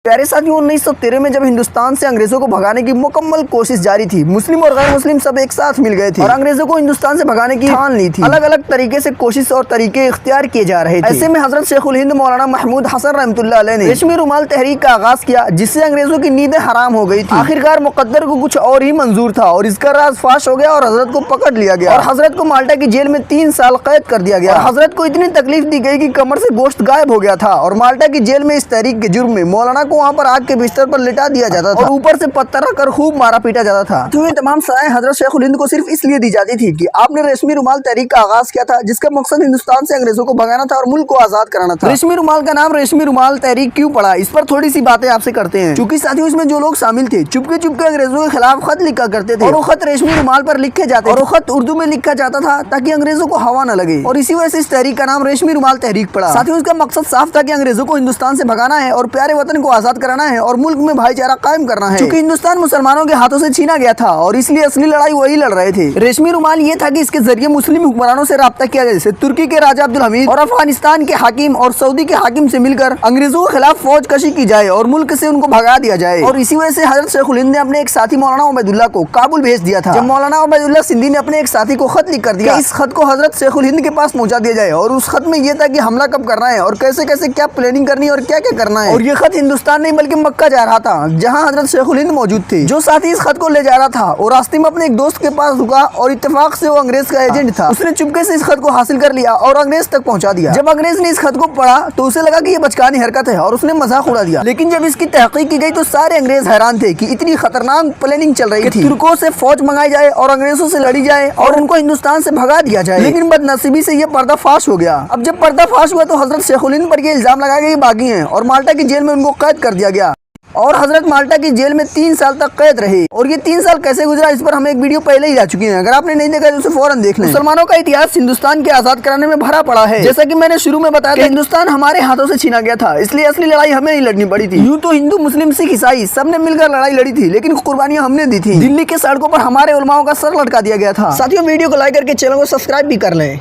प्यारे साथियों, 1913 में जब हिंदुस्तान से अंग्रेजों को भगाने की मुकम्मल कोशिश जारी थी, मुस्लिम और गैर मुस्लिम सब एक साथ मिल गए थे और अंग्रेजों को हिंदुस्तान से भगाने की ठान ली थी। अलग अलग तरीके से कोशिश और तरीके इख्तियार किए जा रहे थे। ऐसे में हजरत शेखुल हिंद मौलाना महमूद हसन रहमतुल्लाह अलैह ने रेशमी रुमाल तहरीक का आगाज किया, जिससे अंग्रेजों की नींदें हराम हो गई थी। आखिरकार मुकद्दर को कुछ और ही मंजूर था और इसका राज फाश हो गया और हजरत को पकड़ लिया गया और हजरत को माल्टा की जेल में 3 साल कैद कर दिया गया। हजरत को इतनी तकलीफ दी गई कि कमर से गोश्त गायब हो गया था और माल्टा की जेल में इस तहरीक के जुर्म में मौलाना को वहाँ पर आग के बिस्तर पर लिटा दिया जाता था और ऊपर से पत्थर रखकर खूब मारा पीटा जाता था। तो ये तमाम सजाएं हजरत शेखुल हिंद को सिर्फ इसलिए दी जाती थी कि आपने रेशमी रुमाल तहरीक का आगाज किया था, जिसका मकसद हिंदुस्तान से अंग्रेजों को भगाना था और मुल्क को आजाद कराना था। रेशमी रुमाल का नाम रेशमी रुमाल तहरीक क्यों पड़ा, इस पर थोड़ी सी बातें आपसे करते हैं। चूंकि साथियों, इसमें जो लोग शामिल थे चुपके चुपके अंग्रेजों के खिलाफ खत लिखा करते थे और वो खत रेशमी रुमाल पर लिखे जाते और वो खत उर्दू में लिखा जाता था ताकि अंग्रेजों को हवा न लगे और इसी वजह से इस तहरीक का नाम रेशमी रुमाल तहरीक पड़ा। साथियों, इसका मकसद साफ था कि अंग्रेजों को हिंदुस्तान से भगाना है और प्यारे वतन को आजाद कराना है और मुल्क में भाईचारा कायम करना है। क्योंकि हिंदुस्तान मुसलमानों के हाथों से छीना गया था और इसलिए असली लड़ाई वही लड़ रहे थे। रेशमी रुमाल ये था कि इसके जरिए मुस्लिम हुक्मरानों से राब्ता किया जाए, जैसे तुर्की के राजा अब्दुल हमीद और अफगानिस्तान के हाकिम और सऊदी के हाकिम से मिलकर अंग्रेजों के खिलाफ फौज कशी की जाए और मुल्क से उनको भगा दिया जाए। और इसी वजह से हजरत शेखुल हिंद ने अपने एक साथी मौलाना उबैदुल्लाह को काबुल भेज दिया था। जब मौलाना उबैदुल्लाह सिंधी ने अपने एक साथी को खत लिख कर दिया, इस खत को हजरत शेखुल हिंद के पास पहुंचा दिया जाए और उस खत में यह था कि हमला कब करना है और कैसे कैसे क्या प्लानिंग करनी है और क्या क्या करना है। और ये खत हिंदुस्तान नहीं बल्कि मक्का जा रहा था, जहाँ हजरत शेखुल हिंद मौजूद थे। जो साथी इस खत को ले जा रहा था और रास्ते में अपने एक दोस्त के पास रुका और इत्तेफाक से वो अंग्रेज का एजेंट था। उसने चुपके से इस खत को हासिल कर लिया और अंग्रेज तक पहुंचा दिया। जब अंग्रेज ने इस खत को पढ़ा तो उसे लगा कि ये बचकानी हरकत है और उसने मजाक उड़ा दिया। लेकिन जब इसकी तहकीक की गई तो सारे अंग्रेज हैरान थे कि इतनी खतरनाक प्लानिंग चल रही थी। तुर्कों से फौज मंगाई जाए और अंग्रेजों से लड़ी जाए और उनको हिंदुस्तान से भगा दिया जाए। लेकिन बदनसीबी से ये पर्दाफाश हो गया। अब जब पर्दाफाश हुआ तो हजरत शेखुल हिंद पर ये इल्जाम लगाया गया कि बागी हैं और माल्टा की जेल में उनको कैद कर दिया गया और हजरत माल्टा की जेल में 3 साल तक कैद रहे। और ये 3 साल कैसे गुजरा, इस पर हम एक वीडियो पहले ही ला चुके हैं। अगर आपने नहीं देखा तो उसे फौरन देख लें। मुसलमानों का इतिहास हिंदुस्तान के आजाद कराने में भरा पड़ा है। जैसा कि मैंने शुरू में बताया था, हिंदुस्तान हमारे हाथों से छीना गया था, इसलिए असली लड़ाई हमें ही लड़नी पड़ी थी। यूं तो हिंदू मुस्लिम सिख ईसाई सबने मिलकर लड़ाई लड़ी थी, लेकिन कुर्बानियां हमने दी थी। दिल्ली के सड़कों पर हमारे उलमाओं का सर लटका दिया गया था। साथियों, वीडियो को लाइक करके चैनल को सब्सक्राइब भी कर लें।